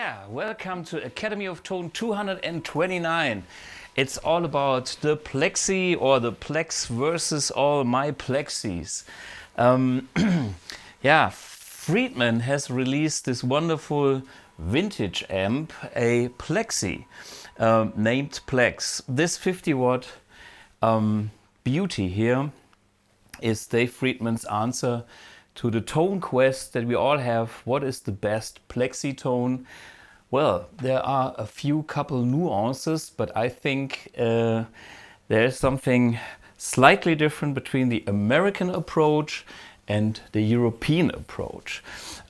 Yeah, welcome to Academy of Tone 229. It's all about the Plexi or the Plex versus all my Plexis. Yeah, Friedman has released this wonderful vintage amp, a Plexi, named Plex. This 50 watt beauty here is Dave Friedman's answer to the tone quest that we all have. What is the best Plexi tone? Well, there are a few couple nuances, but I think there is something slightly different between the American approach and the European approach.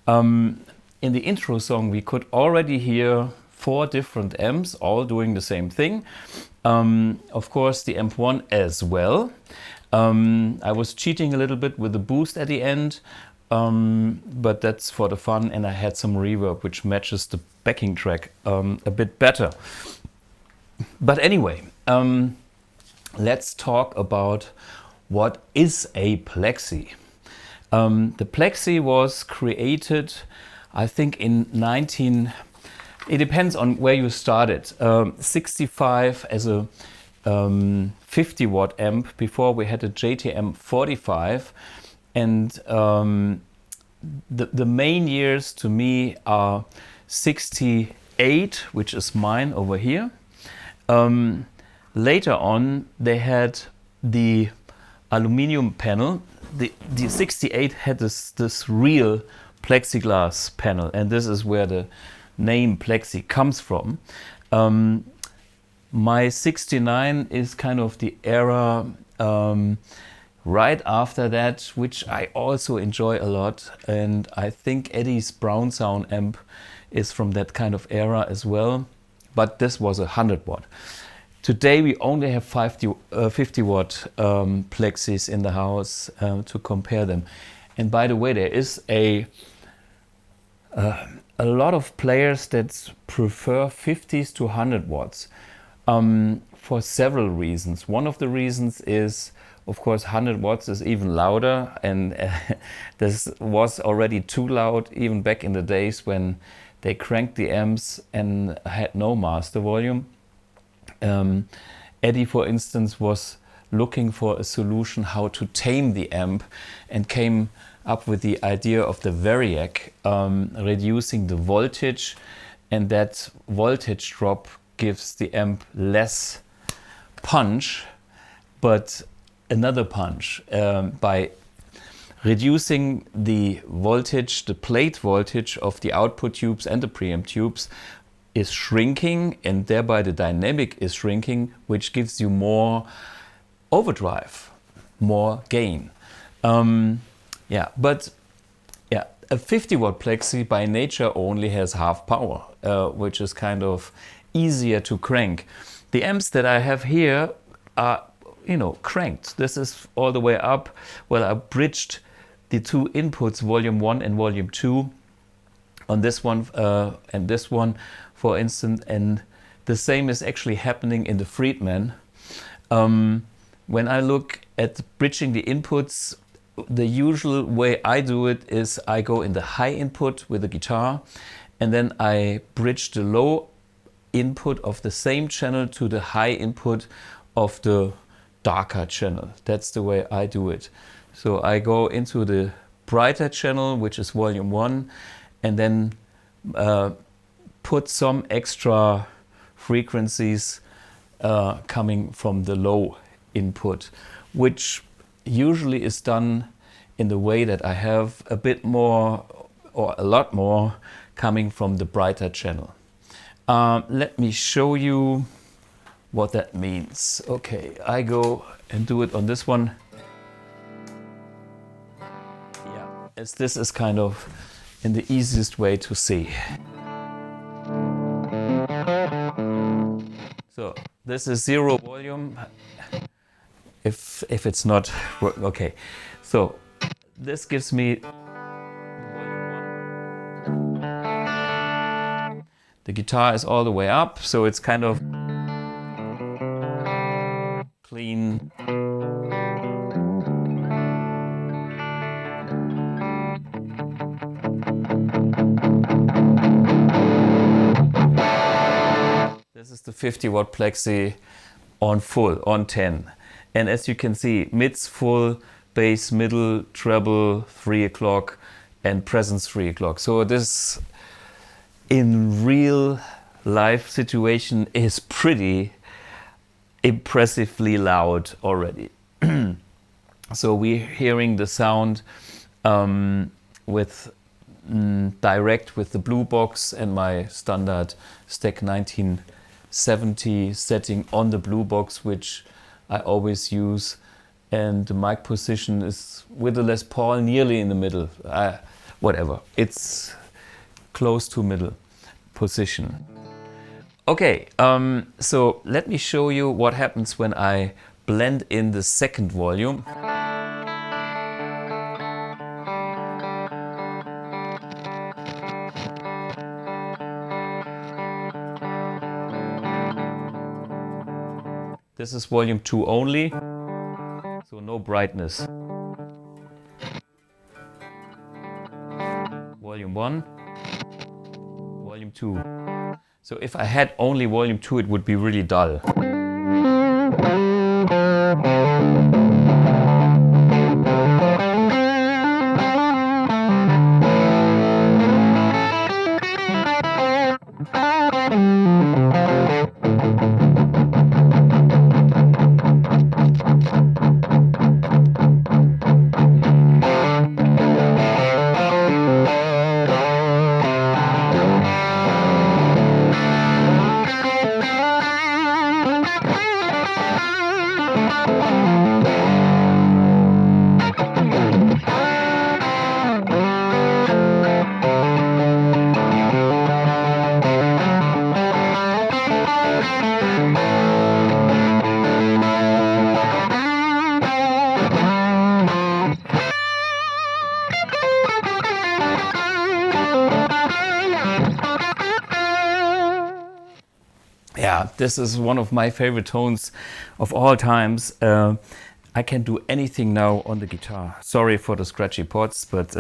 In the intro song, we could already hear 4 different amps, all doing the same thing. Of course, the AMP1 as well. I was cheating a little bit with the boost at the end, but that's for the fun, and I had some reverb which matches the backing track a bit better. But anyway, let's talk about what is a Plexi. The Plexi was created, I think, in it depends on where you started. 65 as a 50 watt amp before we had a JTM 45, and the main years to me are 68, which is mine over here. Later on they had the aluminum panel. The 68 had this real plexiglass panel, and this is where the name Plexi comes from. My 69 is kind of the era right after that, which I also enjoy a lot, and I think Eddie's Brown Sound amp is from that kind of era as well, but this was 100 watt. Today we only have 50 watt Plexis in the house to compare them. And by the way, there is a lot of players that prefer 50s to 100 watts. For several reasons. One of the reasons is, of course, 100 watts is even louder, and this was already too loud even back in the days when they cranked the amps and had no master volume. Eddie, for instance, was looking for a solution how to tame the amp and came up with the idea of the variac, reducing the voltage, and that voltage drop gives the amp less punch, but another punch. By reducing the voltage, the plate voltage of the output tubes and the preamp tubes is shrinking, and thereby the dynamic is shrinking, which gives you more overdrive, more gain. But a 50 watt Plexi by nature only has half power, which is kind of easier to crank. The amps that I have here are, cranked. This is all the way up. Well, I bridged the 2 inputs, volume 1 and volume 2, on this one and this one, for instance, and the same is actually happening in the Friedman. When I look at bridging the inputs, the usual way I do it is I go in the high input with the guitar, and then I bridge the low input of the same channel to the high input of the darker channel. That's the way I do it. So I go into the brighter channel, which is volume 1, and then put some extra frequencies coming from the low input, which usually is done in the way that I have a bit more or a lot more coming from the brighter channel. Let me show you what that means. Okay, I go and do it on this one. Yeah, as this is kind of in the easiest way to see. So this is 0 volume. If it's not okay, so this gives me volume 1. The guitar is all the way up, so it's kind of clean. the 50-watt Plexi on full, on 10. And as you can see, mids full, bass middle, treble 3 o'clock, and presence 3 o'clock. So this in real life situation is pretty impressively loud already. So we're hearing the sound with direct with the blue box and my standard stack 1970 setting on the blue box, which I always use, and the mic position is with the Les Paul nearly in the middle. Whatever, it's close to middle position. Okay, so let me show you what happens when I blend in the second volume. This is volume 2 only, so no brightness. Volume 1, volume 2. So if I had only volume 2, it would be really dull. Yeah, this is one of my favorite tones of all times. I can do anything now on the guitar. Sorry for the scratchy pots, but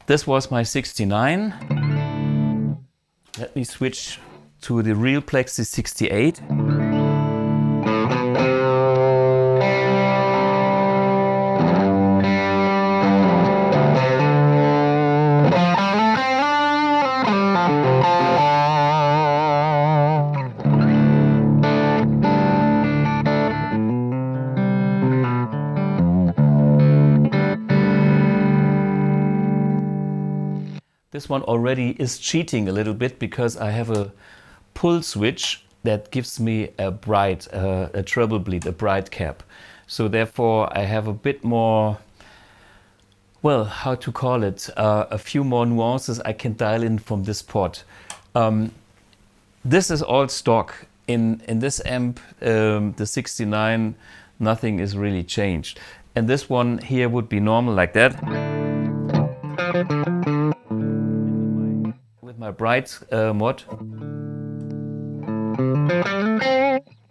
this was my 69. Let me switch to the real Plexi 68. This one already is cheating a little bit because I have a pull switch that gives me a bright, a treble bleed, a bright cap. So therefore I have a bit more, well, how to call it, a few more nuances I can dial in from this pot. This is all stock. In this amp, the 69, nothing is really changed. And this one here would be normal like that. With my bright mod,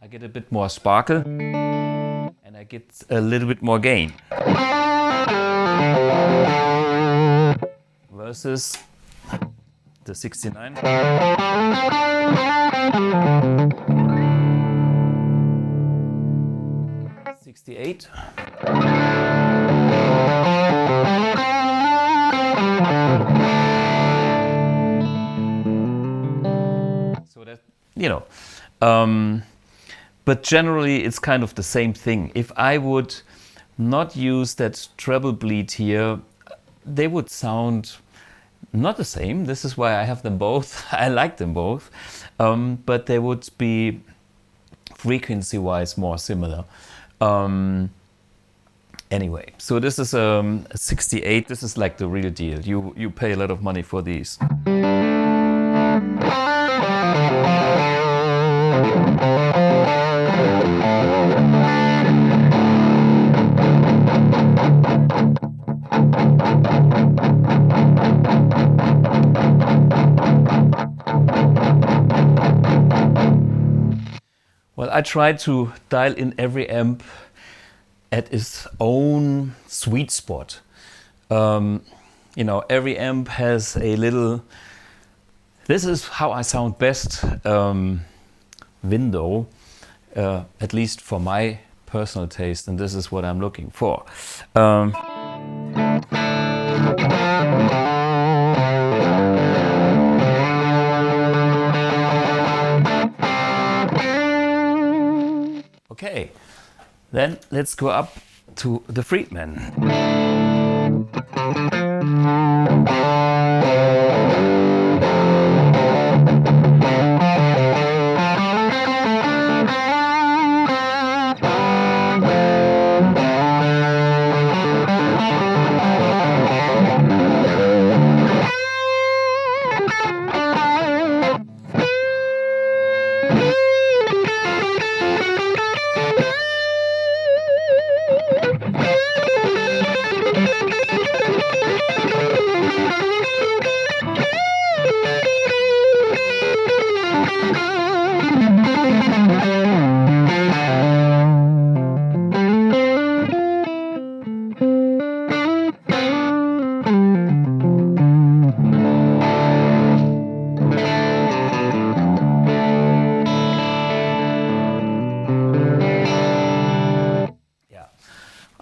I get a bit more sparkle and I get a little bit more gain. Versus the 69. 68. So that, you know, but generally it's kind of the same thing. If I would not use that treble bleed here, they would sound not the same. This is why I have them both. I like them both, but they would be frequency-wise more similar. Anyway, so this is a 68. This is like the real deal. You pay a lot of money for these. I try to dial in every amp at its own sweet spot. You know, every amp has a little, this is how I sound best window, at least for my personal taste, and this is what I'm looking for. Okay, then let's go up to the Friedman.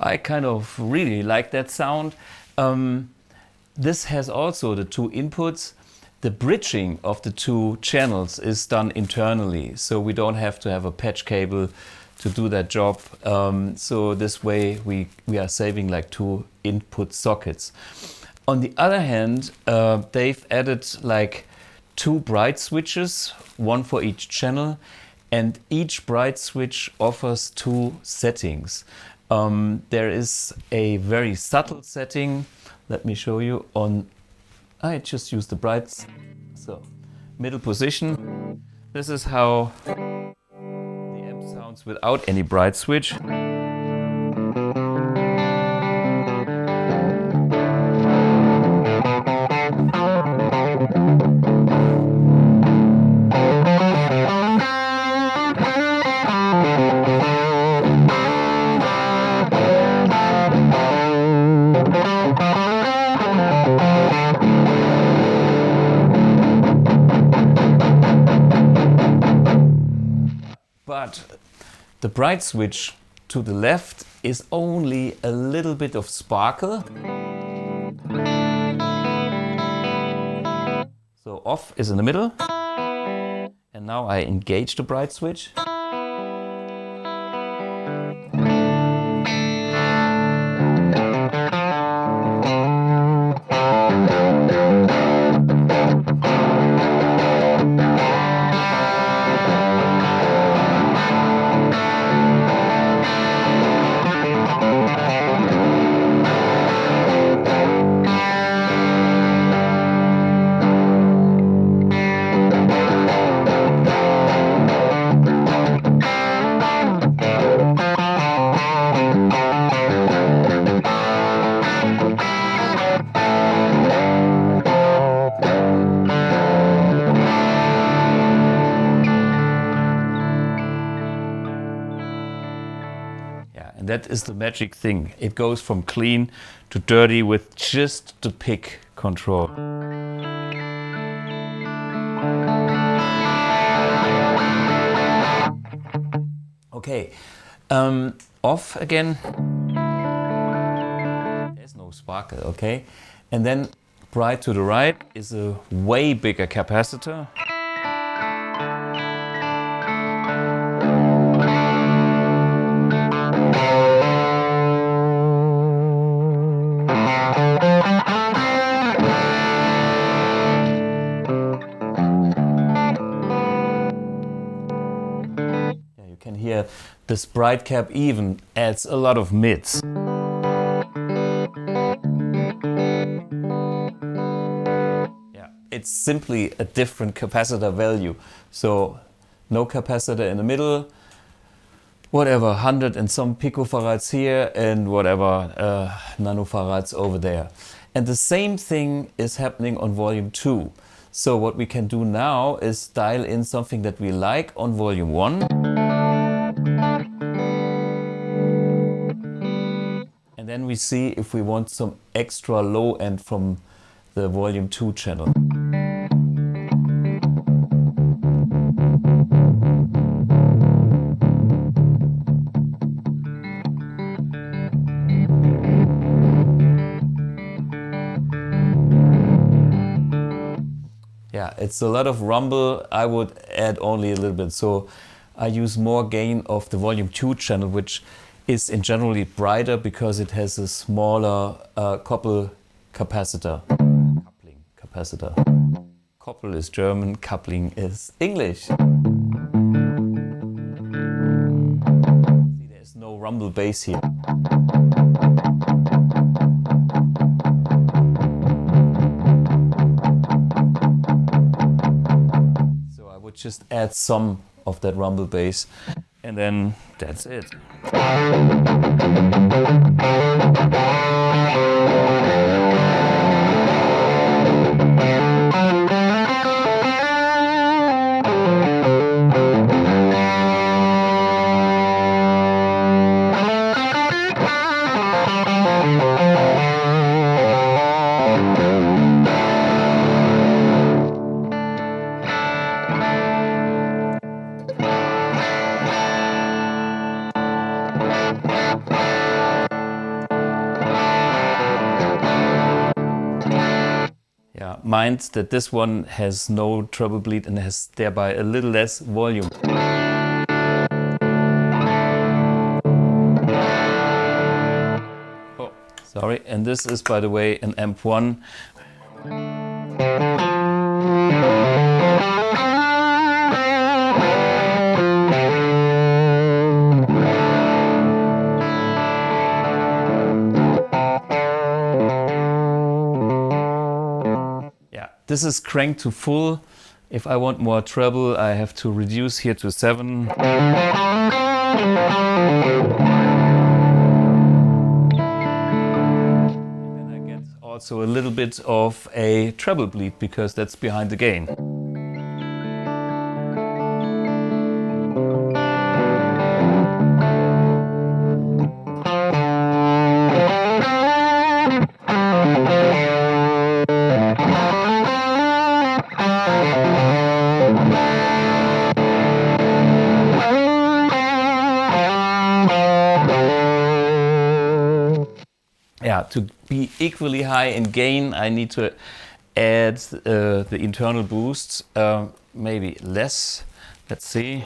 I kind of really like that sound. This has also the two inputs. The bridging of the two channels is done internally, so we don't have to have a patch cable to do that job. So this way we are saving like two input sockets. On the other hand, they've added like two bright switches, one for each channel, and each bright switch offers two settings. There is a very subtle setting. Let me show you. I just use the brights. So, middle position. This is how the amp sounds without any bright switch. But the bright switch to the left is only a little bit of sparkle. So off is in the middle. And now I engage the bright switch. And that is the magic thing. It goes from clean to dirty with just the pick control. Okay, off again. There's no sparkle, okay? And then bright to the right is a way bigger capacitor. Can hear this bright cap even adds a lot of mids. Yeah, it's simply a different capacitor value. So no capacitor in the middle, whatever, 100 and some picofarads here and whatever nanofarads over there. And the same thing is happening on volume 2. So what we can do now is dial in something that we like on volume 1. And then we see if we want some extra low end from the volume 2 channel. Yeah, it's a lot of rumble. I would add only a little bit. So I use more gain of the volume 2 channel, which is in generally brighter because it has a smaller couple capacitor. Coupling capacitor. Couple is German, coupling is English. See, there's no rumble bass here. So I would just add some of that rumble bass, and then that's it. Mind that this one has no treble bleed and has thereby a little less volume. Oh, sorry. And this is, by the way, an AMP1. This is cranked to full. If I want more treble, I have to reduce here to 7. And then I get also a little bit of a treble bleed because that's behind the gain. To be equally high in gain, I need to add the internal boosts, maybe less. Let's see.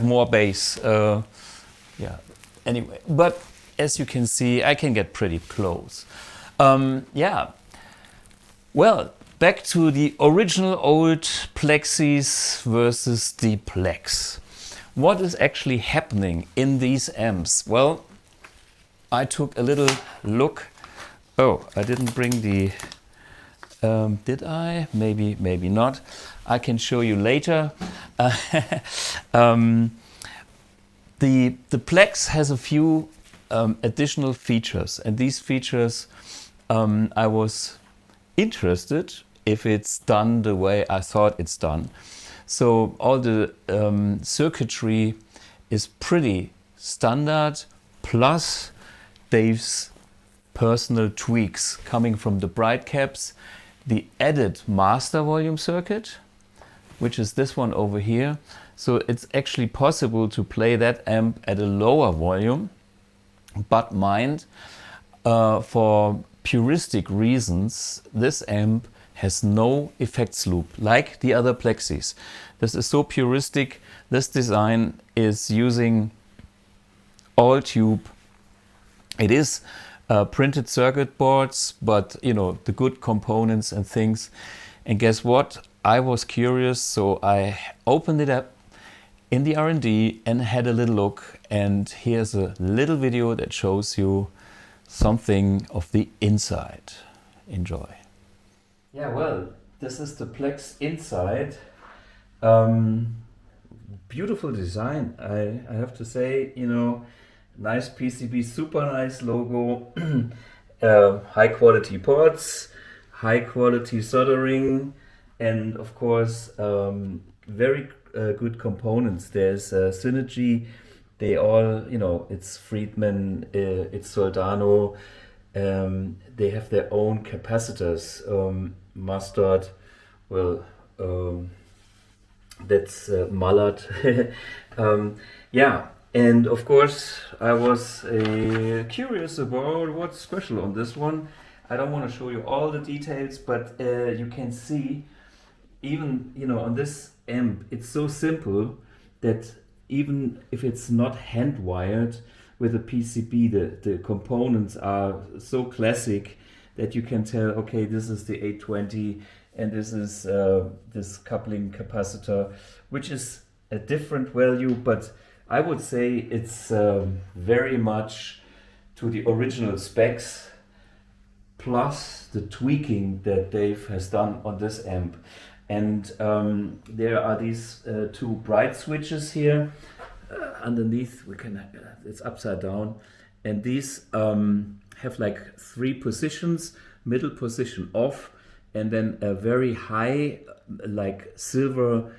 More bass, anyway, but as you can see, I can get pretty close. Well, back to the original old Plexis versus the Plex. What is actually happening in these amps? Well, I took a little look. Oh, I didn't bring the, did I? Maybe not. I can show you later. The Plex has a few additional features, and these features I was interested if it's done the way I thought it's done. So all the circuitry is pretty standard, plus Dave's personal tweaks coming from the bright caps, the added Mastervolume circuit, which is this one over here. So it's actually possible to play that amp at a lower volume, but mind, for puristic reasons, this amp has no effects loop like the other Plexis. This is so puristic. This design is using all tube. It is printed circuit boards, but you know, the good components and things. And guess what? I was curious, so I opened it up in the R&D and had a little look, and here's a little video that shows you something of the inside. Enjoy. Yeah, well, this is the Plex inside. Beautiful design, I have to say, you know, nice PCB, super nice logo, high quality ports, high quality soldering, and of course, very good components. There's Synergy, they all, you know, it's Friedman, it's Soldano, they have their own capacitors, Mustard, well, that's Mallard. Yeah, and of course I was curious about what's special on this one. I don't want to show you all the details, but you can see even, you know, on this amp it's so simple that even if it's not hand wired with a PCB, the components are so classic that you can tell, okay, this is the 820 and this is this coupling capacitor, which is a different value, but I would say it's very much to the original specs plus the tweaking that Dave has done on this amp. And there are these two bright switches here underneath. We can it's upside down, and these have like 3 positions: middle position off, and then a very high, like silver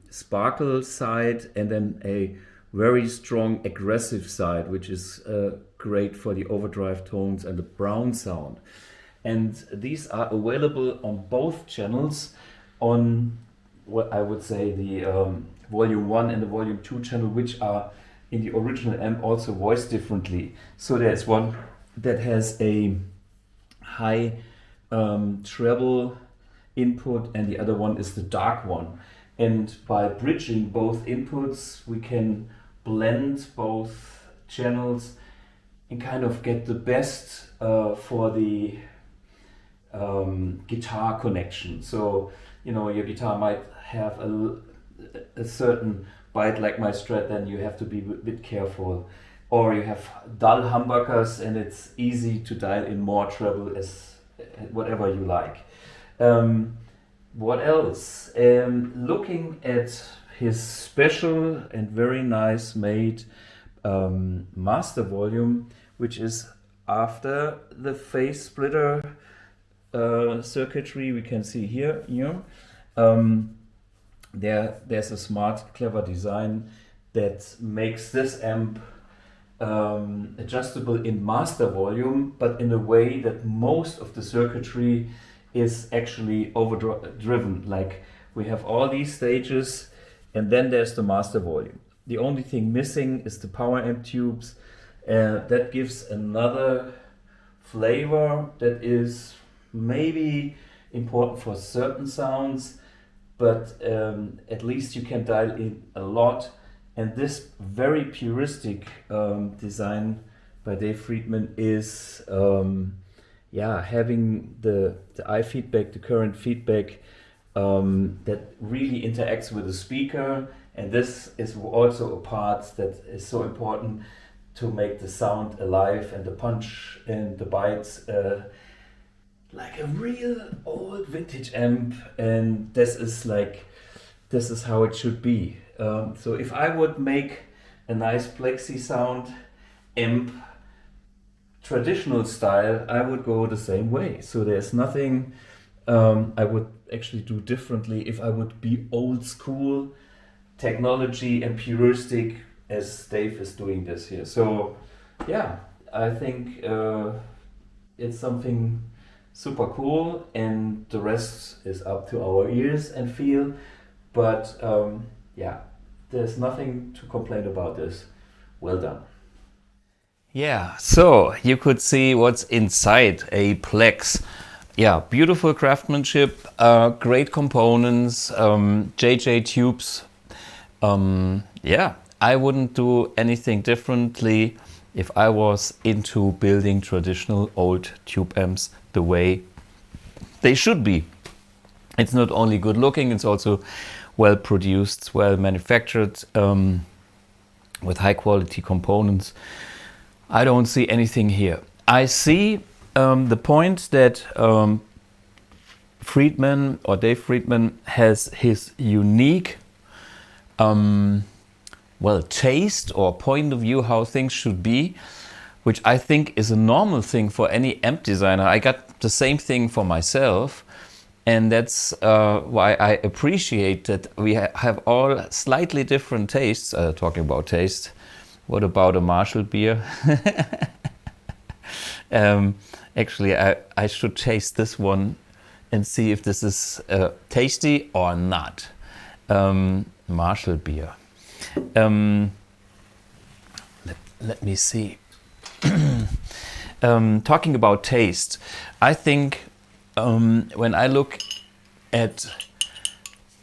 sparkle side, and then a very strong aggressive side, which is great for the overdrive tones and the brown sound. And these are available on both channels, on what I would say the volume 1 and the volume 2 channel, which are in the original amp also voiced differently. So there's one that has a high treble input, and the other one is the dark one. And by bridging both inputs, we can blend both channels and kind of get the best for the guitar connection. So, you know, your guitar might have a certain bite like my Strat, then you have to be a bit careful. Or you have dull humbuckers and it's easy to dial in more treble as whatever you like. What else? Looking at his special and very nice made Mastervolume, which is after the phase splitter circuitry we can see here. You know, there's a smart, clever design that makes this amp adjustable in Mastervolume, but in a way that most of the circuitry is actually overdriven. Like we have all these stages, and then there's the Mastervolume. The only thing missing is the Poweramp tubes. That gives another flavor that is maybe important for certain sounds, but at least you can dial in a lot. And this very puristic design by Dave Friedman is having the eye feedback, the current feedback that really interacts with the speaker. And this is also a part that is so important to make the sound alive and the punch and the bites like a real old vintage amp. And this is how it should be. So if I would make a nice Plexi sound amp traditional style, I would go the same way. So there's nothing I would actually do differently if I would be old school technology and puristic as Dave is doing this here. So yeah, I think it's something super cool, and the rest is up to our ears and feel. But yeah, there's nothing to complain about this. Well done. Yeah, so you could see what's inside a Plex. Yeah, beautiful craftsmanship, great components, JJ tubes. Yeah, I wouldn't do anything differently if I was into building traditional old tube amps the way they should be. It's not only good looking, it's also well produced, well manufactured, with high quality components. I don't see anything here. I see the point that Friedman, or Dave Friedman, has his unique well, taste or point of view how things should be, which I think is a normal thing for any amp designer. I got the same thing for myself, and that's why I appreciate that we have all slightly different tastes. Talking about taste, what about a Marshall beer? Actually, I should taste this one and see if this is tasty or not. Marshall beer. Let me see. Talking about taste, I think when I look at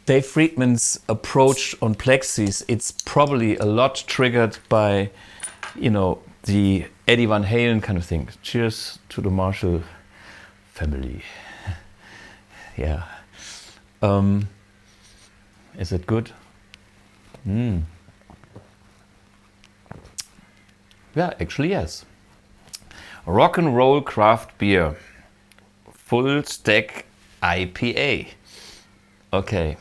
Dave Friedman's approach on Plexis, it's probably a lot triggered by, you know, the Eddie Van Halen kind of thing. Cheers to the Marshall family. Yeah. Is it good? Yeah, actually yes. Rock and roll craft beer. Full stack IPA. Okay.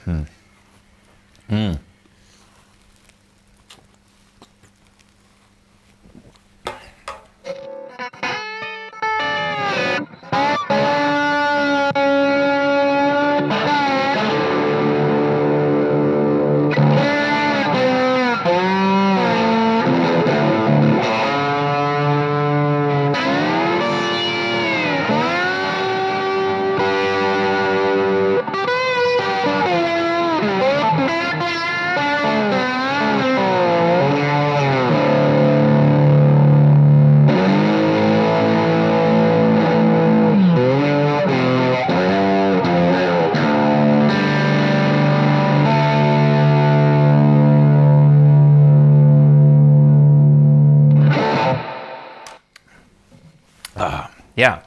Yeah,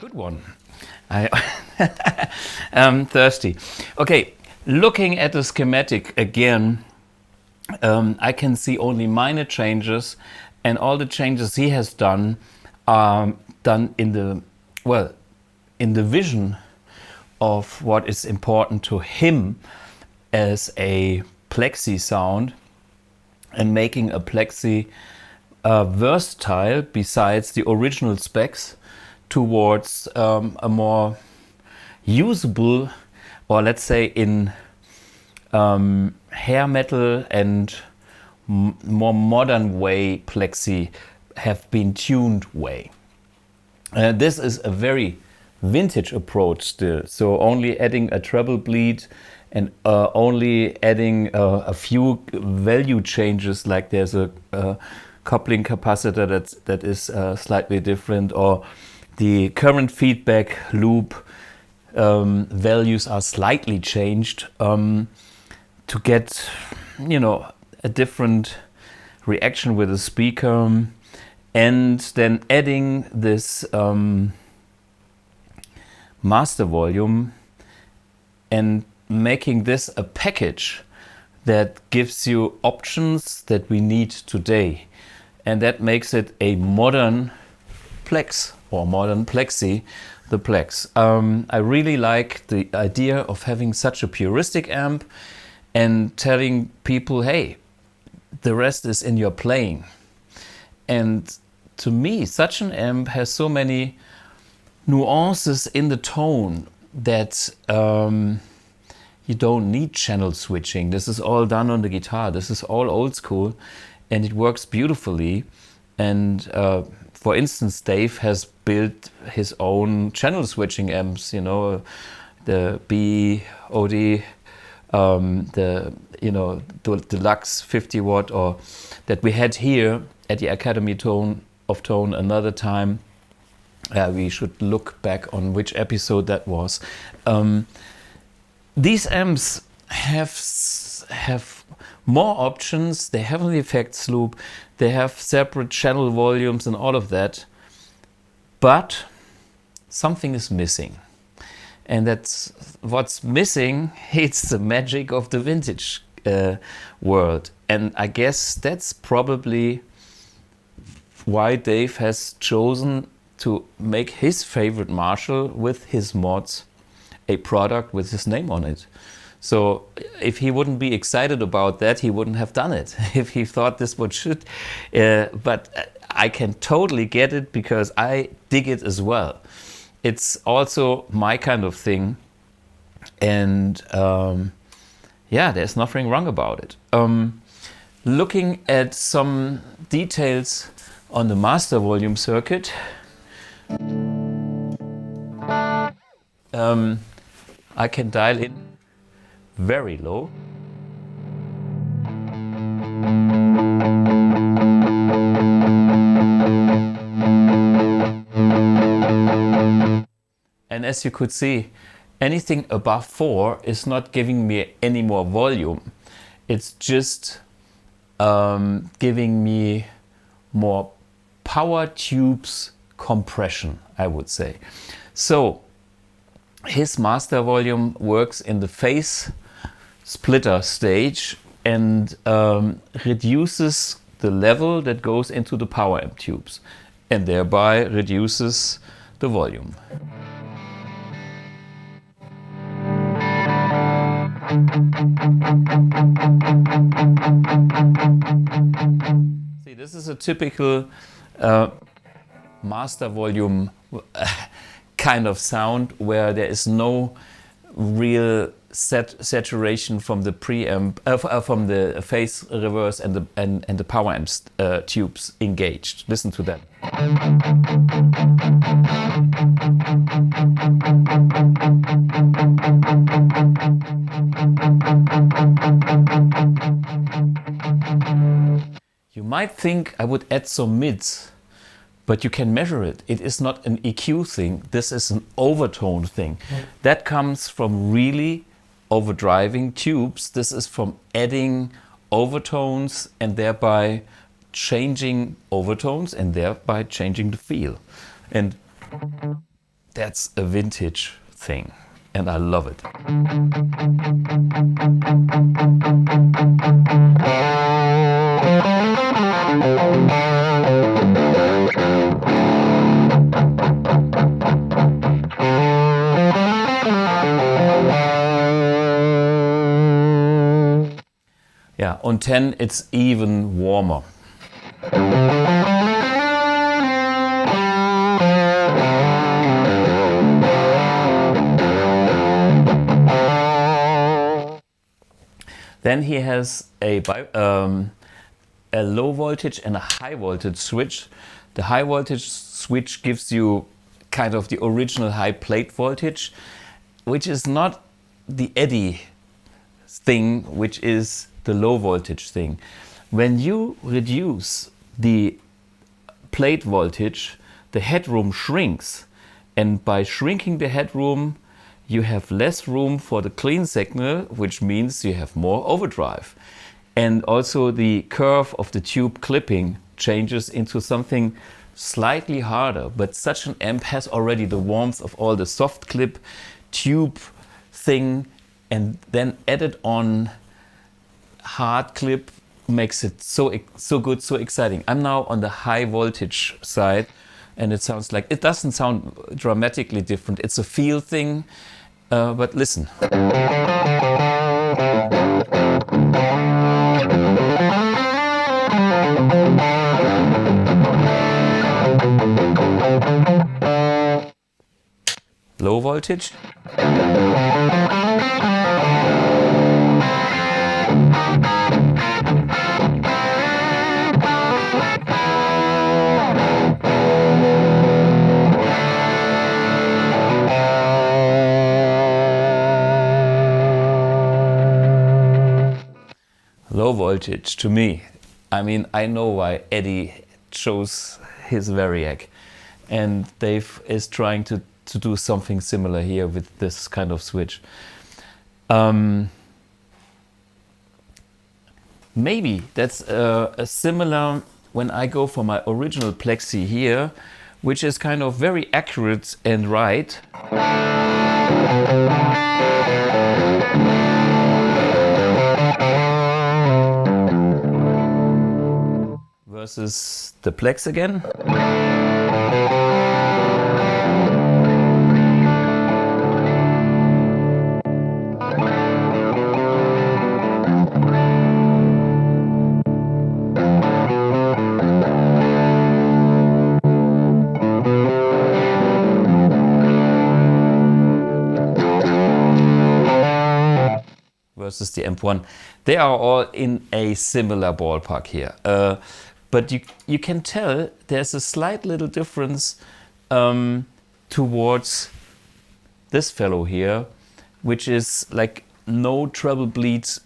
good one. I'm thirsty. Okay, looking at the schematic again, I can see only minor changes, and all the changes he has done are done in the, well, in the vision of what is important to him as a Plexi sound, and making a Plexi versatile besides the original specs towards a more usable, or let's say in hair metal and more modern way Plexi have been tuned way. This is a very vintage approach still, so only adding a treble bleed and only adding a few value changes, like there's a coupling capacitor that is slightly different, or the current feedback loop values are slightly changed to get, you know, a different reaction with the speaker, and then adding this Mastervolume and making this a package that gives you options that we need today, and that makes it a modern Plex or modern Plexi, the Plex. I really like the idea of having such a puristic amp and telling people, hey, the rest is in your playing. And to me, such an amp has so many nuances in the tone that you don't need channel switching. This is all done on the guitar. This is all old school, and it works beautifully. And for instance, Dave has built his own channel switching amps, you know, the BOD, the, you know, the deluxe 50 watt, or that we had here at the Academy of Tone another time. We should look back on which episode that was. These amps have more options. They have an effects loop. They have separate channel volumes and all of that. But something is missing. And that's what's missing. It's the magic of the vintage world. And I guess that's probably why Dave has chosen to make his favorite Marshall with his mods a product with his name on it. So if he wouldn't be excited about that, he wouldn't have done it. If he thought this would should, but I can totally get it because I dig it as well. It's also my kind of thing, and yeah, there's nothing wrong about it. Looking at some details on the Mastervolume circuit, I can dial in very low. And as you could see, anything above 4 is not giving me any more volume. It's just giving me more power tubes compression, I would say. So his Mastervolume works in the phase splitter stage and reduces the level that goes into the Poweramp tubes and thereby reduces the volume. See, this is a typical Mastervolume kind of sound where there is no real saturation from the preamp, from the phase reverse and the Poweramp tubes engaged. Listen to that. You might think I would add some mids, but you can measure it. It is not an EQ thing. This is an overtone thing. That comes from really overdriving tubes. This is from adding overtones and thereby changing overtones and thereby changing the feel. And that's a vintage thing. And I love it. Yeah, on 10 it's even warmer. Then he has a low voltage and a high voltage switch. The high voltage switch gives you kind of the original high plate voltage, which is not the eddy thing, which is the low voltage thing. When you reduce the plate voltage, the headroom shrinks, and by shrinking the headroom you have less room for the clean signal, which means you have more overdrive. And also the curve of the tube clipping changes into something slightly harder, but such an amp has already the warmth of all the soft clip tube thing, and then added on hard clip makes it so good, so exciting. I'm now on the high voltage side, and it sounds like, it doesn't sound dramatically different. It's a feel thing, but listen. Low voltage. Low voltage to me. I mean, I know why Eddie chose his Variac, and Dave is trying to do something similar here with this kind of switch. Maybe that's a similar when I go for my original Plexi here, which is kind of very accurate and right. Versus the Plex again. the AMP1. They are all in a similar ballpark here. But you can tell there's a slight little difference towards this fellow here, which is like no treble bleeds.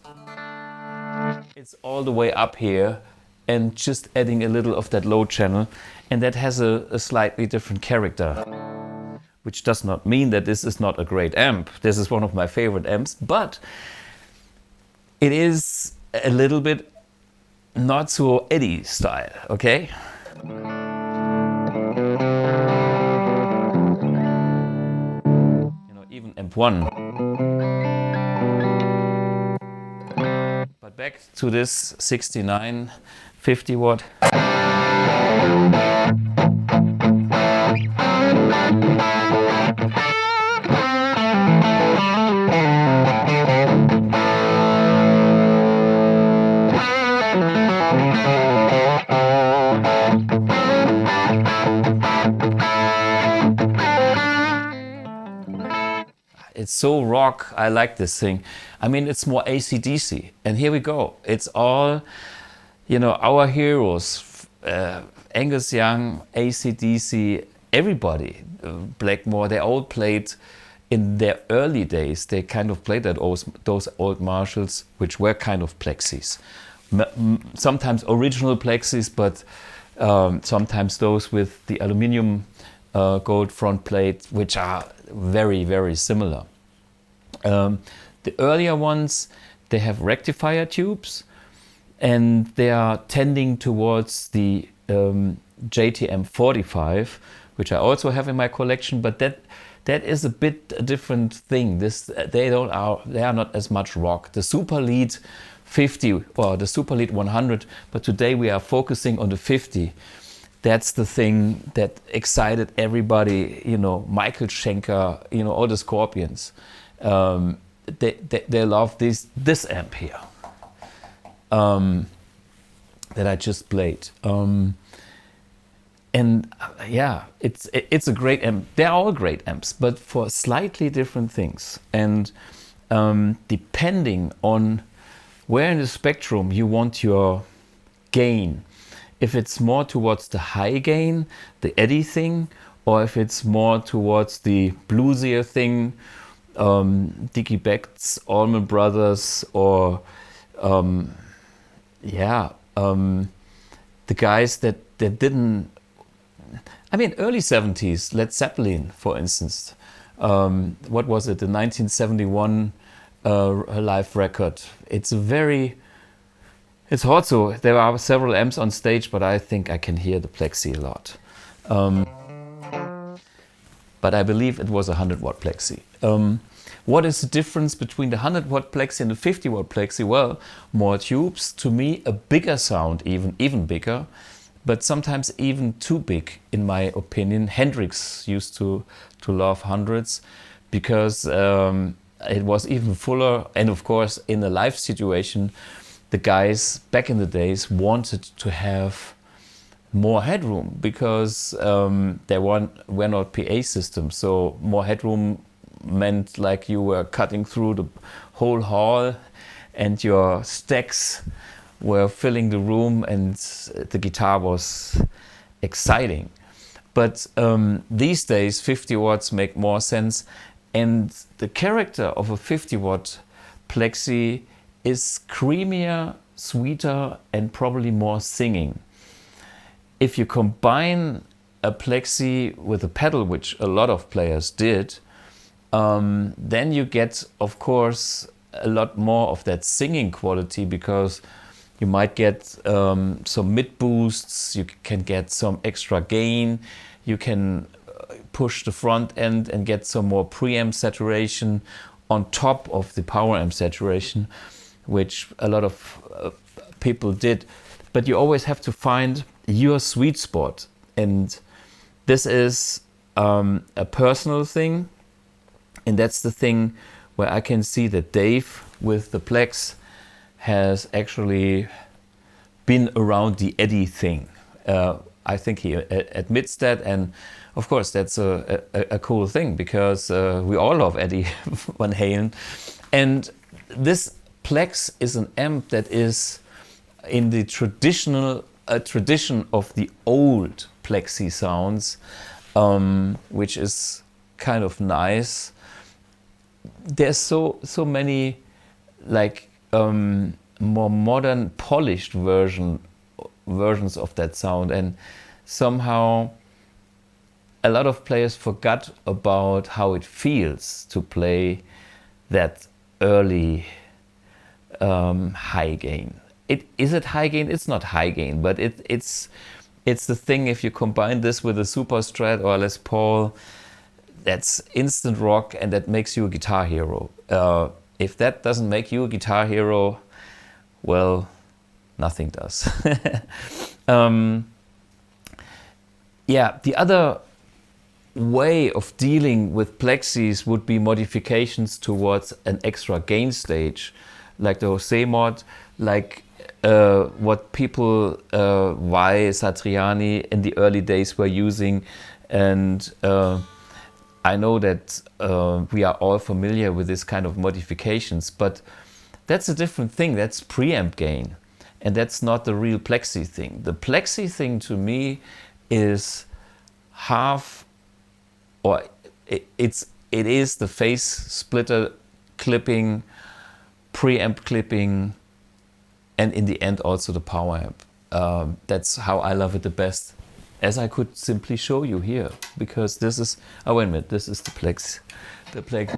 It's all the way up here and just adding a little of that low channel, and that has a slightly different character, which does not mean that this is not a great amp. This is one of my favorite amps, but it is a little bit not so Eddie style, okay? You know, even AMP1. But back to this 69, 50 watt. It's so rock. I like this thing. I mean, it's more AC/DC. And here we go. It's all, you know, our heroes. Angus Young, AC/DC, everybody. Blackmore, they all played in their early days. They kind of played those old Marshalls, which were kind of Plexis. Sometimes original Plexis, but sometimes those with the aluminum gold front plate, which are very, very similar. The earlier ones, they have rectifier tubes, and they are tending towards the JTM 45, which I also have in my collection, but that is a bit a different thing. They are not as much rock. The Super Lead 50 or the Super Lead 100, but today we are focusing on the 50. That's the thing that excited everybody, you know, Michael Schenker, you know, all the Scorpions. They love this amp here that I just played. Yeah, it's a great amp. They're all great amps, but for slightly different things. And depending on where in the spectrum you want your gain, if it's more towards the high gain, the Eddie thing, or if it's more towards the bluesier thing, Dickie Beck's, Allman Brothers, or the guys that didn't, I mean, early 70s, Led Zeppelin, for instance. What was it, the 1971 live record? It's also, there are several amps on stage, but I think I can hear the Plexi a lot. But I believe it was a 100 watt Plexi. What is the difference between the 100 watt Plexi and the 50 watt Plexi? Well, more tubes, to me a bigger sound, even bigger, but sometimes even too big in my opinion. Hendrix used to love hundreds because it was even fuller, and of course in a live situation the guys back in the days wanted to have more headroom because there were not PA systems, so more headroom meant like you were cutting through the whole hall and your stacks were filling the room and the guitar was exciting. But these days 50 watts make more sense, and the character of a 50 watt Plexi is creamier, sweeter, and probably more singing. If you combine a Plexi with a pedal, which a lot of players did, then you get, of course, a lot more of that singing quality, because you might get some mid boosts, you can get some extra gain, you can push the front end and get some more preamp saturation on top of the power amp saturation, which a lot of people did. But you always have to find your sweet spot, and this is a personal thing, and that's the thing where I can see that Dave with the Plex has actually been around the Eddie thing. I think he admits that, and of course that's a cool thing, because we all love Eddie Van Halen, and this Plex is an amp that is in the traditional tradition of the old Plexi sounds, which is kind of nice. There's so many like more modern, polished versions of that sound, and somehow a lot of players forgot about how it feels to play that early high gain. Is it high gain? It's not high gain, but it's the thing. If you combine this with a Super Strat or Les Paul, that's instant rock, and that makes you a guitar hero. If that doesn't make you a guitar hero, well, nothing does. Yeah, the other way of dealing with Plexis would be modifications towards an extra gain stage, like the Jose mod, like what people, Y, Satriani in the early days were using. And I know that we are all familiar with this kind of modifications, but that's a different thing. That's preamp gain, and that's not the real Plexi thing. The Plexi thing to me is half, or it is the face splitter clipping, preamp clipping, and in the end also the power amp. That's how I love it the best, as I could simply show you here, because this is, oh wait a minute, this is the Plex. The Plex.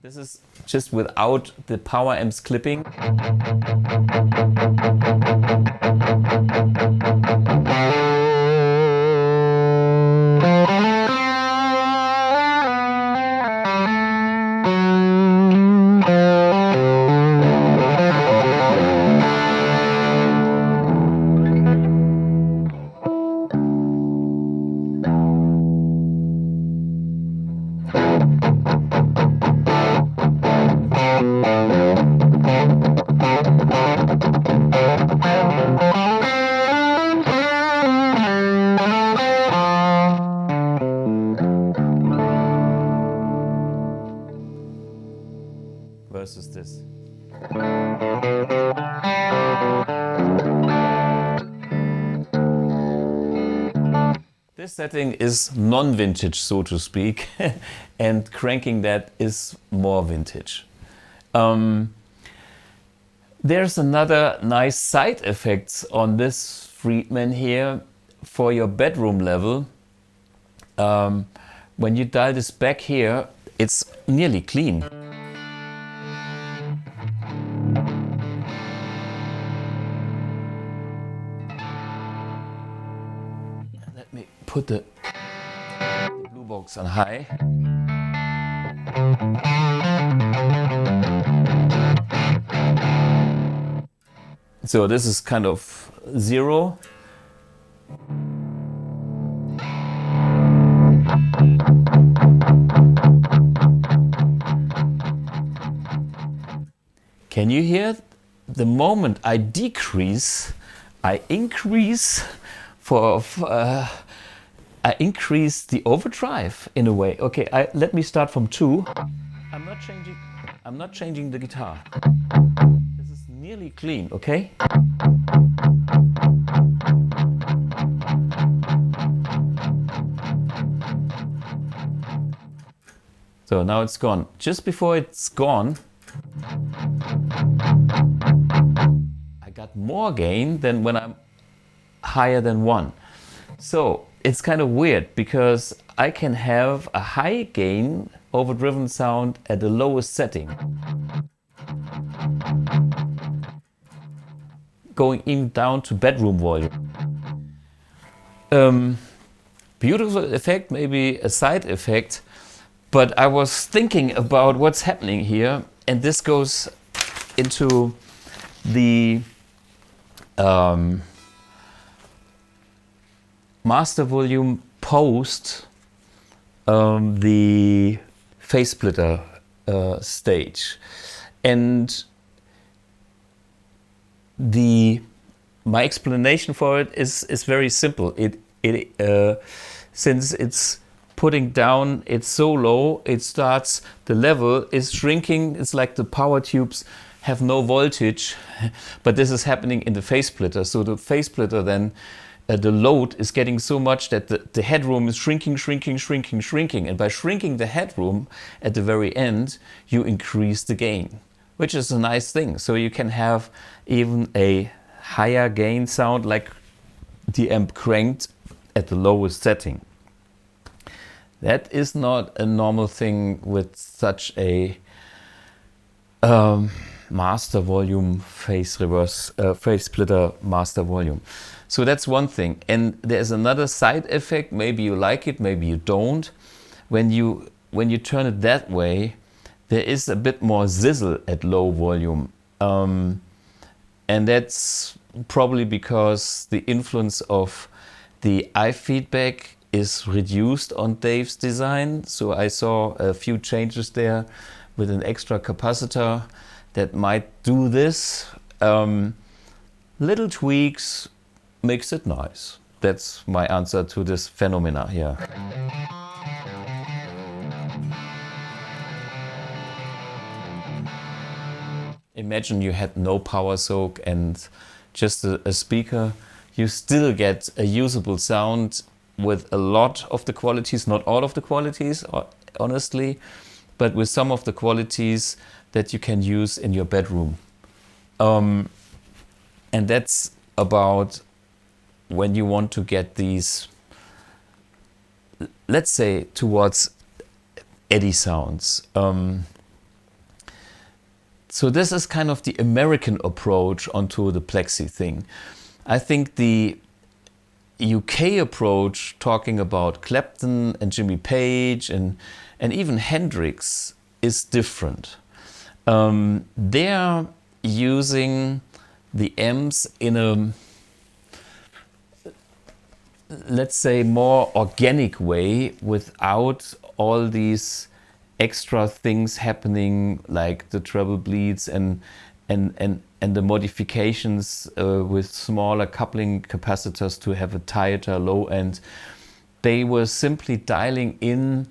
This is just without the power amps clipping. Versus this. This setting is non-vintage, so to speak, and cranking that is more vintage. There's another nice side effects on this Friedman here for your bedroom level. When you dial this back here, it's nearly clean. Let me put the blue box on high. So this is kind of zero. Can you hear? The moment I decrease, I increase I increase the overdrive in a way. Okay, let me start from 2. I'm not changing the guitar. This is nearly clean, okay? So now it's gone. Just before it's gone, I got more gain than when I'm higher than 1. So it's kind of weird, because I can have a high gain overdriven sound at the lowest setting, going even down to bedroom volume. Beautiful effect, maybe a side effect, but I was thinking about what's happening here, and this goes into the Mastervolume post the face splitter stage, and my explanation for it is very simple. It since it's putting down, it's so low, it starts, the level is shrinking. It's like the power tubes have no voltage, but this is happening in the phase splitter. So the phase splitter then, the load is getting so much that the headroom is shrinking. And by shrinking the headroom at the very end, you increase the gain, which is a nice thing. So you can have even a higher gain sound, like the amp cranked at the lowest setting. That is not a normal thing with such a Mastervolume phase splitter Mastervolume. So that's one thing. And there's another side effect. Maybe you like it, maybe you don't. When you turn it that way, there is a bit more sizzle at low volume. And that's probably because the influence of the eye feedback is reduced on Dave's design. So I saw a few changes there with an extra capacitor that might do this. Little tweaks makes it nice. That's my answer to this phenomena here. Imagine you had no power soak and just a speaker. You still get a usable sound with a lot of the qualities, not all of the qualities, honestly, but with some of the qualities that you can use in your bedroom. And that's about when you want to get these, let's say, towards Eddie sounds. So this is kind of the American approach onto the Plexi thing. I think the UK approach, talking about Clapton and Jimmy Page and even Hendrix, is different. They're using the amps in a, let's say, more organic way, without all these extra things happening, like the treble bleeds and the modifications with smaller coupling capacitors to have a tighter low end. They were simply dialing in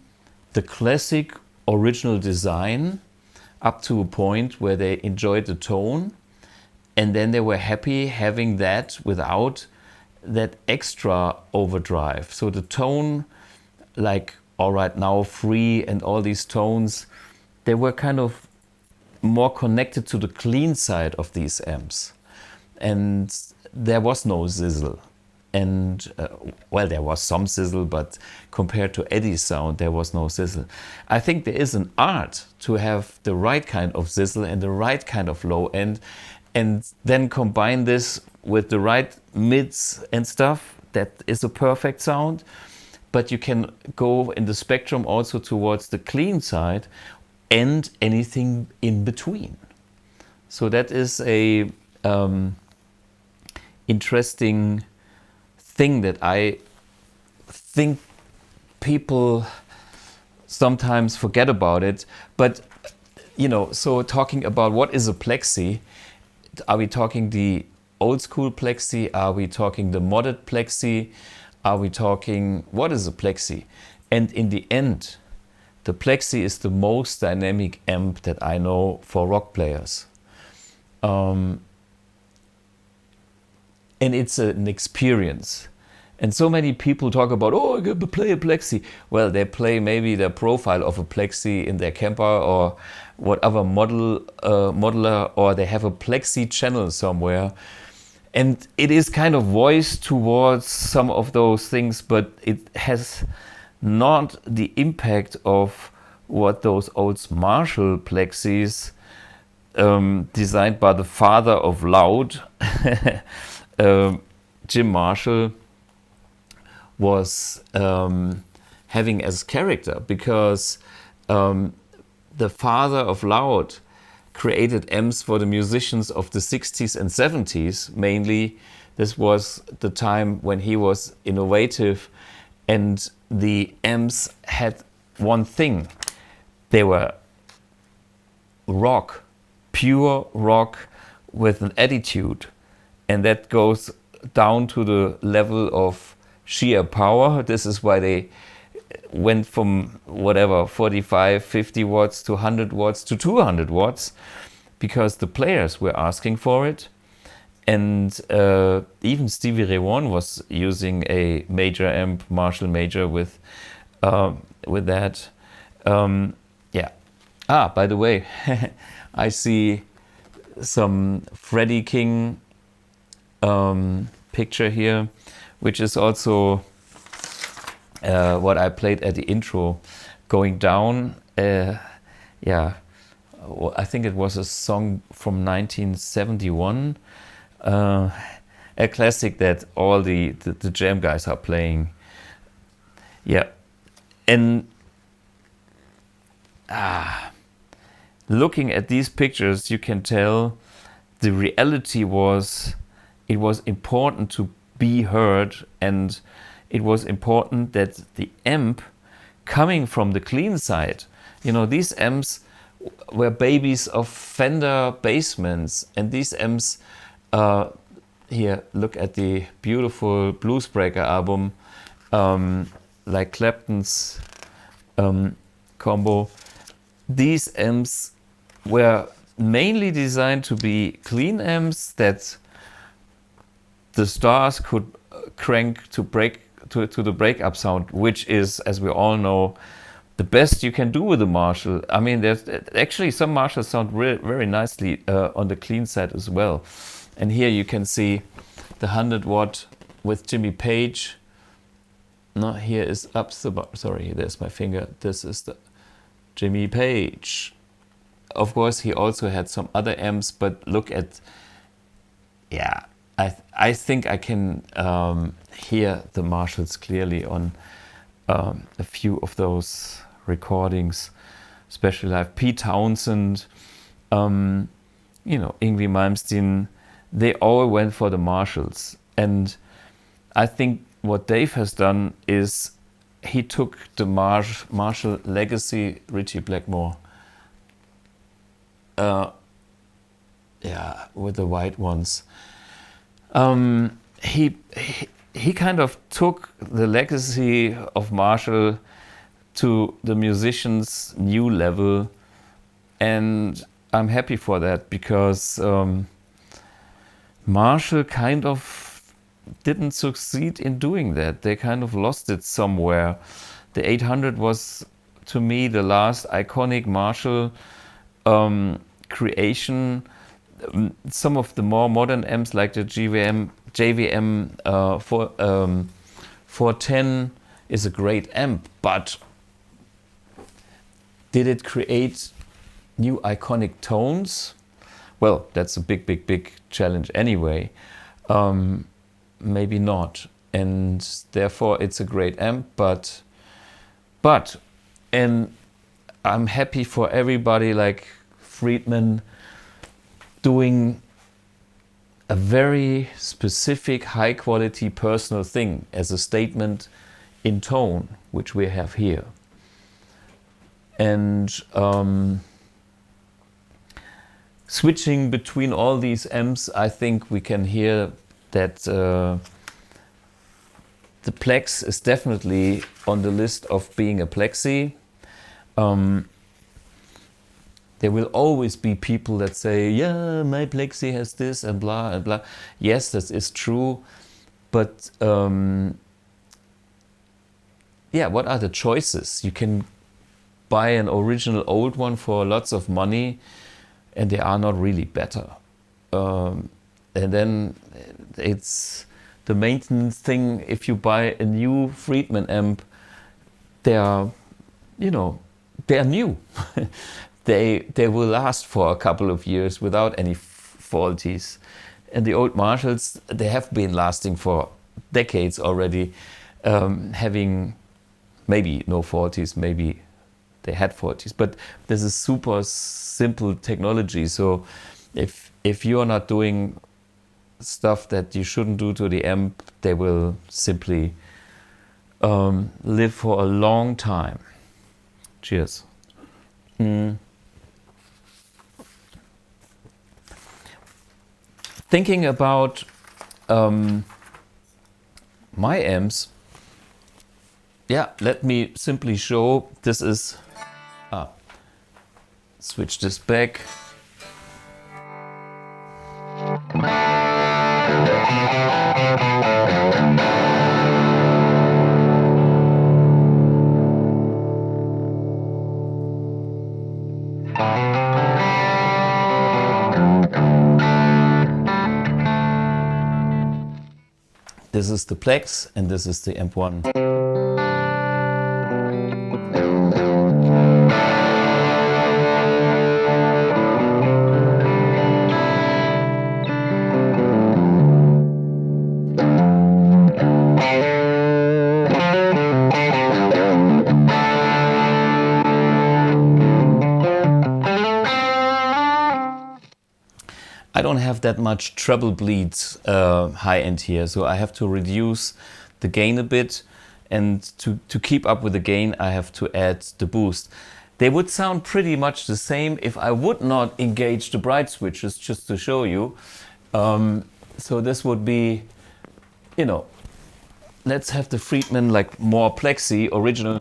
the classic original design up to a point where they enjoyed the tone, and then they were happy having that without that extra overdrive. So the tone, like All Right Now, Free, and all these tones, they were kind of more connected to the clean side of these amps, and there was no sizzle. And well, there was some sizzle, but compared to Eddie's sound, there was no sizzle. I think there is an art to have the right kind of sizzle and the right kind of low end, and then combine this with the right mids and stuff. That is a perfect sound. But you can go in the spectrum also towards the clean side and anything in between. So that is a interesting thing that I think people sometimes forget about it. But, you know, so talking about what is a Plexi, are we talking the old school Plexi? Are we talking the modded Plexi? Are we talking, what is a Plexi? And in the end, the Plexi is the most dynamic amp that I know for rock players. And it's an experience. And so many people talk about, oh, I got to play a Plexi. Well, they play maybe the profile of a Plexi in their camper or whatever modeler, or they have a Plexi channel somewhere. And it is kind of voiced towards some of those things, but it has not the impact of what those old Marshall Plexis, designed by the father of loud, Jim Marshall, was having as character, because the father of loud created amps for the musicians of the 60s and 70s mainly. This was the time when he was innovative, and the amps had one thing. They were rock, pure rock with an attitude, and that goes down to the level of sheer power. This is why they went from whatever 45, 50 watts to 100 watts to 200 watts, because the players were asking for it. And even Stevie Ray Vaughan was using a major amp, Marshall Major, with that. Yeah. Ah, by the way, I see some Freddie King picture here, which is also what I played at the intro, Going Down. Yeah, I think it was a song from 1971. A classic that all the jam guys are playing. Yeah, and looking at these pictures, you can tell the reality was, it was important to be heard, and it was important that the amp coming from the clean side, you know, these amps were babies of Fender basements, and these amps, here, look at the beautiful Bluesbreaker album, like Clapton's combo. These amps were mainly designed to be clean amps that the stars could crank to the breakup sound, which is, as we all know, the best you can do with a Marshall. I mean, there's actually some Marshalls sound very nicely on the clean side as well. And here you can see the 100 watt with Jimmy Page. No, here is up the, sorry, there's my finger. This is the Jimmy Page. Of course, he also had some other amps, but look at, yeah, I think I can hear the Marshalls clearly on a few of those recordings, especially like Pete Townsend, you know, Yngwie Malmsteen. They all went for the Marshalls. And I think what Dave has done is he took the Marshall legacy, Ritchie Blackmore, yeah, with the white ones. He kind of took the legacy of Marshall to the musicians' new level, and I'm happy for that, because Marshall kind of didn't succeed in doing that. They kind of lost it somewhere. The 800 was, to me, the last iconic Marshall creation. Some of the more modern amps, like the JVM 410, is a great amp, but did it create new iconic tones? Well, that's a big challenge anyway. Maybe not, and therefore it's a great amp, but and I'm happy for everybody like Friedman doing a very specific, high quality personal thing as a statement in tone, which we have here. And switching between all these amps, I think we can hear that the Plex is definitely on the list of being a Plexi. There will always be people that say, yeah, my Plexi has this and blah and blah. Yes, that is true, but yeah, what are the choices? You can buy an original old one for lots of money, and they are not really better. And then it's the maintenance thing. If you buy a new Friedman amp, they are, you know, they are new. They will last for a couple of years without any faulties. And the old Marshalls, they have been lasting for decades already, having maybe no faulties, maybe they had faulties. But this is super simple technology. So if you are not doing stuff that you shouldn't do to the amp, they will simply live for a long time. Cheers. Thinking about my amps, yeah, let me simply show. This is, switch this back. This is the Plex and this is the AMP1. I don't have that much treble bleeds high end here, so I have to reduce the gain a bit, and to keep up with the gain I have to add the boost. They would sound pretty much the same if I would not engage the bright switches, just to show you. So this would be, you know, let's have the Friedman like more Plexi original.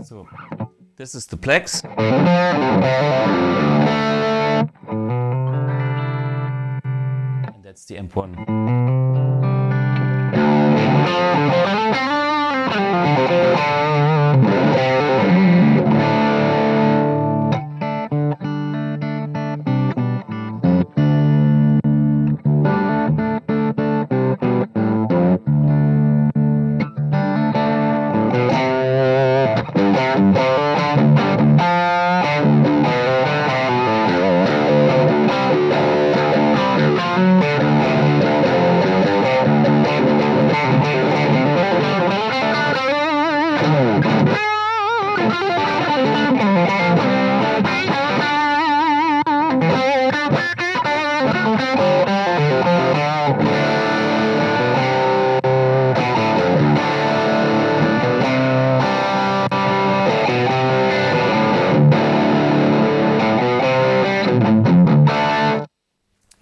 So this is the Plex. And that's the AMP1.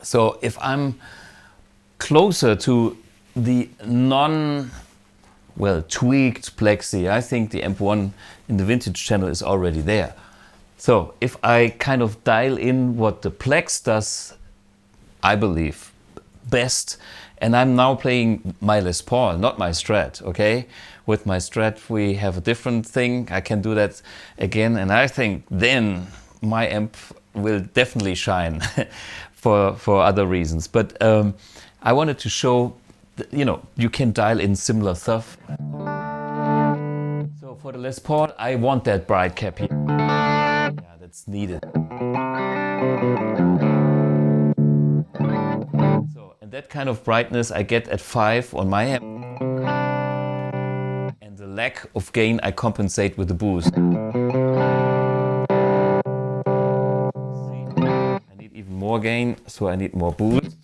So if I'm closer to the tweaked Plexi, I think the AMP1 in the vintage channel is already there. So if I kind of dial in what the Plex does, I believe, best, and I'm now playing my Les Paul, not my Strat, okay? With my Strat we have a different thing. I can do that again, and I think then my amp will definitely shine for other reasons. But I wanted to show, you know, you can dial in similar stuff. So for the Les Paul, I want that bright cap here. Yeah, that's needed. So, and that kind of brightness I get at 5 on my amp. And the lack of gain I compensate with the boost. More gain, so I need more boost.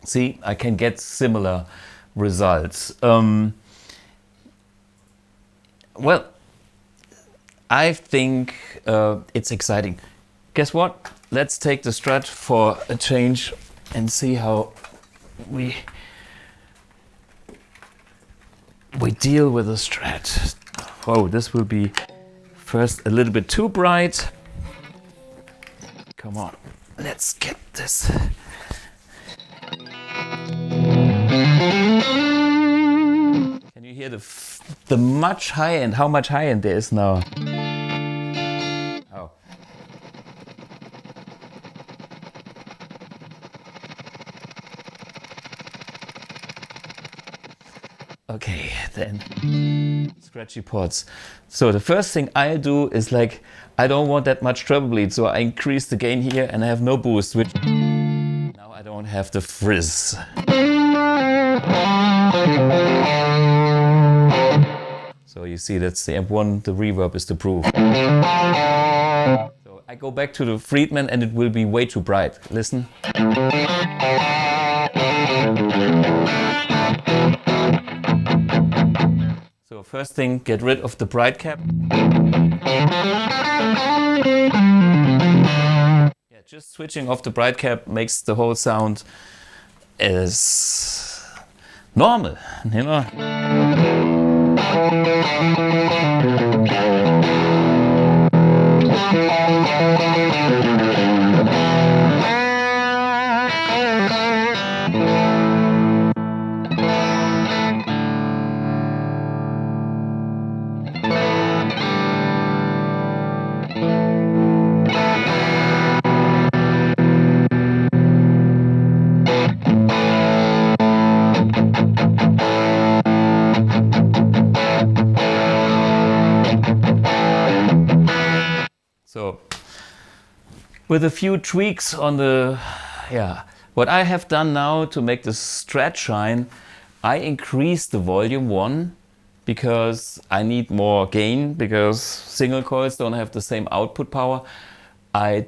See, I can get similar results. Well, I think it's exciting. Guess what? Let's take the Strat for a change and see how we we deal with the Strat. Oh, this will be first a little bit too bright. Come on, let's get this. Can you hear the much high end? How much high end there is now? Oh. Okay, then scratchy pots. So the first thing I do is like, I don't want that much treble bleed, so I increase the gain here and I have no boost, which now I don't have the frizz. So you see, that's the AMP1, the reverb is the proof. So I go back to the Friedman and it will be way too bright. Listen. So first thing, get rid of the bright cap. Yeah, just switching off the bright cap makes the whole sound as normal, you know. So, with a few tweaks on the, what I have done now to make the Strat shine, I increased the volume 1 because I need more gain, because single coils don't have the same output power. I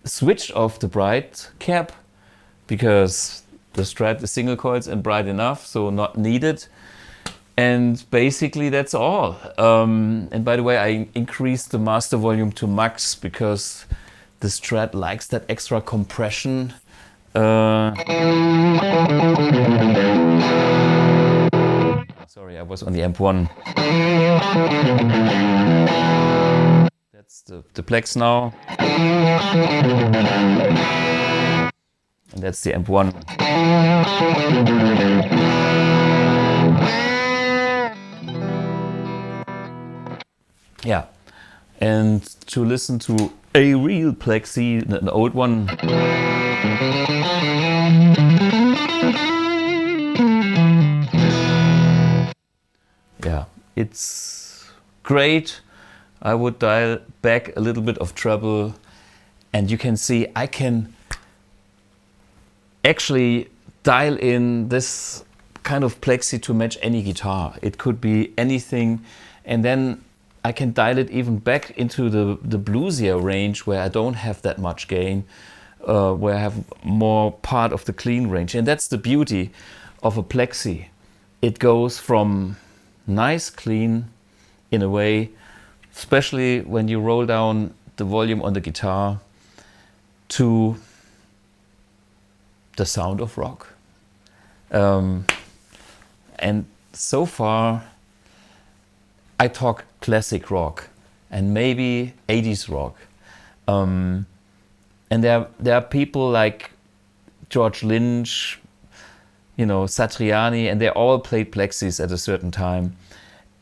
switched off the bright cap because the Strat is single coils and bright enough, so not needed. And basically that's all. And by the way, I increased the master volume to max because the Strat likes that extra compression. Sorry, I was on the AMP1. That's the Plex now. And that's the AMP1. Yeah, and to listen to a real Plexi, an old one. Yeah, it's great. I would dial back a little bit of treble and you can see I can actually dial in this kind of Plexi to match any guitar. It could be anything, and then I can dial it even back into the bluesier range where I don't have that much gain, where I have more part of the clean range. And that's the beauty of a Plexi. It goes from nice clean in a way, especially when you roll down the volume on the guitar, to the sound of rock. And so far I talk classic rock and maybe 80s rock. And there are people like George Lynch, you know, Satriani, and they all played Plexis at a certain time.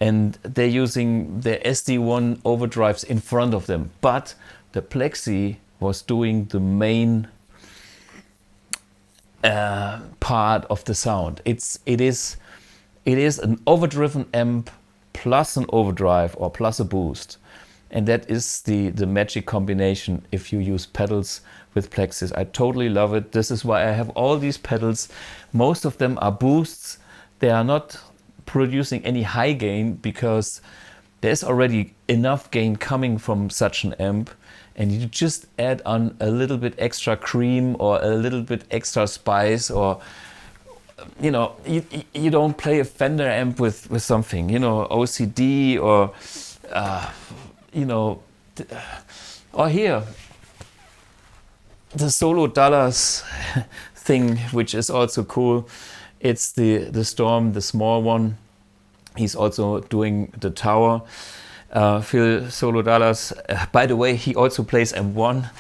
And they're using their SD1 overdrives in front of them. But the Plexi was doing the main part of the sound. It is an overdriven amp plus an overdrive or plus a boost, and that is the magic combination if you use pedals with Plexis. I totally love it. This is why I have all these pedals. Most of them are boosts. They are not producing any high gain because there's already enough gain coming from such an amp, and you just add on a little bit extra cream or a little bit extra spice, or you know, you don't play a Fender amp with something, you know, OCD or you know, or here the Solo Dallas thing, which is also cool. It's the Storm, the small one. He's also doing the tower. Phil Solo Dallas. By the way, he also plays M1.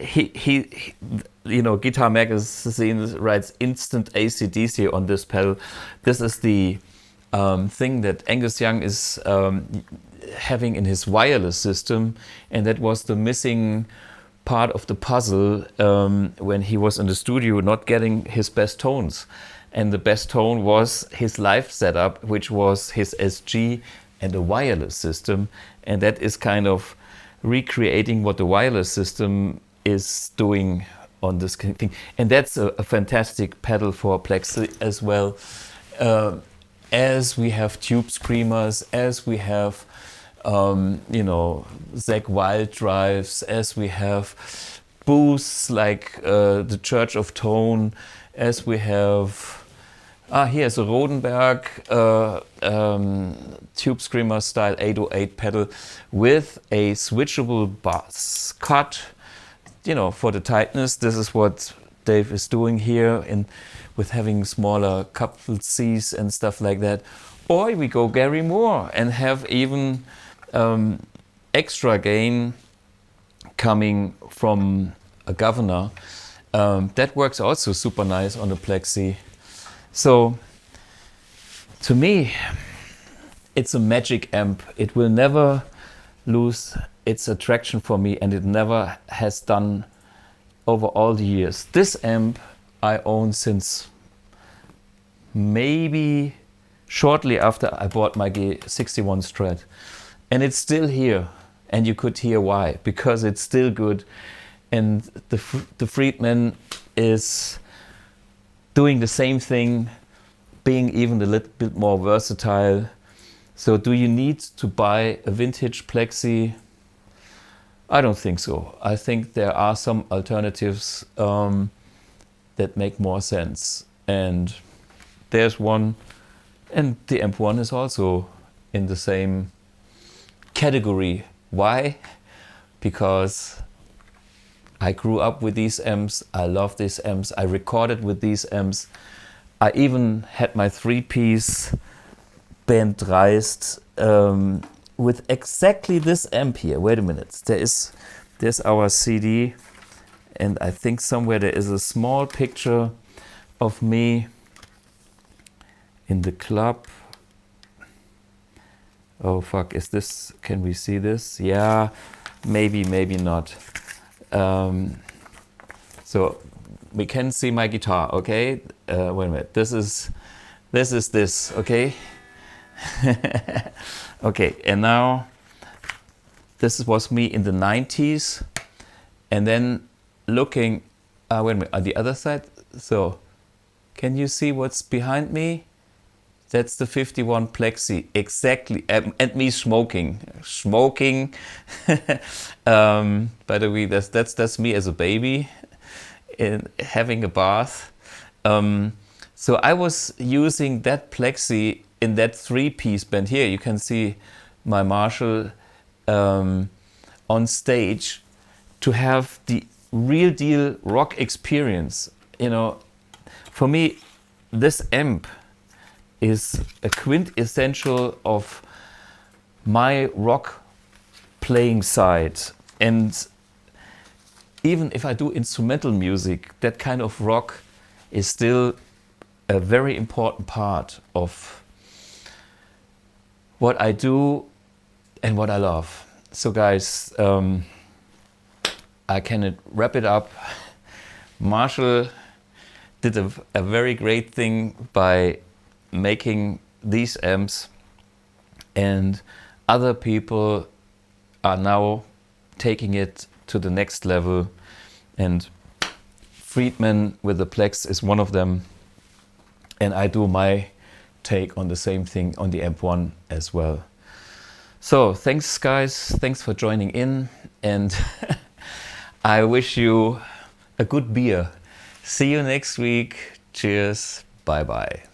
He you know, Guitar Magazine writes instant AC/DC on this pedal. This is the thing that Angus Young is having in his wireless system, and that was the missing part of the puzzle when he was in the studio not getting his best tones. And the best tone was his live setup, which was his SG and a wireless system. And that is kind of recreating what the wireless system is doing on this thing. And that's a fantastic pedal for Plexi as well. As we have tube screamers, as we have you know, Zach Wild drives, as we have booths like the Church of Tone, as we have, here's a Rodenberg tube screamer style 808 pedal with a switchable bass cut, you know, for the tightness. This is what Dave is doing here with having smaller coupled Cs and stuff like that. Or we go Gary Moore and have even extra gain coming from a governor. That works also super nice on the Plexi. So to me, it's a magic amp. It will never lose its attraction for me, and it never has done over all the years. This amp I own since maybe shortly after I bought my G61 Strat. And it's still here, and you could hear why, because it's still good. And the Friedman is doing the same thing, being even a little bit more versatile. So do you need to buy a vintage Plexi? I don't think so. I think there are some alternatives that make more sense. And there's one, and the AMP1 is also in the same category. Why? Because I grew up with these amps, I love these amps, I recorded with these amps. I even had my 3-piece band Dreist with exactly this amp here. Wait a minute, there's our CD, and I think somewhere there is a small picture of me in the club. Oh fuck, is this, can we see this? Yeah, maybe, maybe not. So we can see my guitar, okay? Wait a minute, this is this, okay? Okay, and now this was me in the 90s, and then looking, wait a minute, on the other side. So can you see what's behind me? That's the 51 Plexi, exactly, and me smoking. By the way, that's me as a baby, having a bath. So I was using that Plexi in that 3-piece band here. You can see my Marshall on stage to have the real deal rock experience. You know, for me, this amp is a quintessential of my rock playing side. And even if I do instrumental music, that kind of rock is still a very important part of what I do and what I love. So guys, I can wrap it up. Marshall did a very great thing by making these amps, and other people are now taking it to the next level, and Friedman with the Plex is one of them, and I do my take on the same thing on the AMP1 as well. So thanks guys, thanks for joining in, and I wish you a good beer. See you next week. Cheers, bye bye.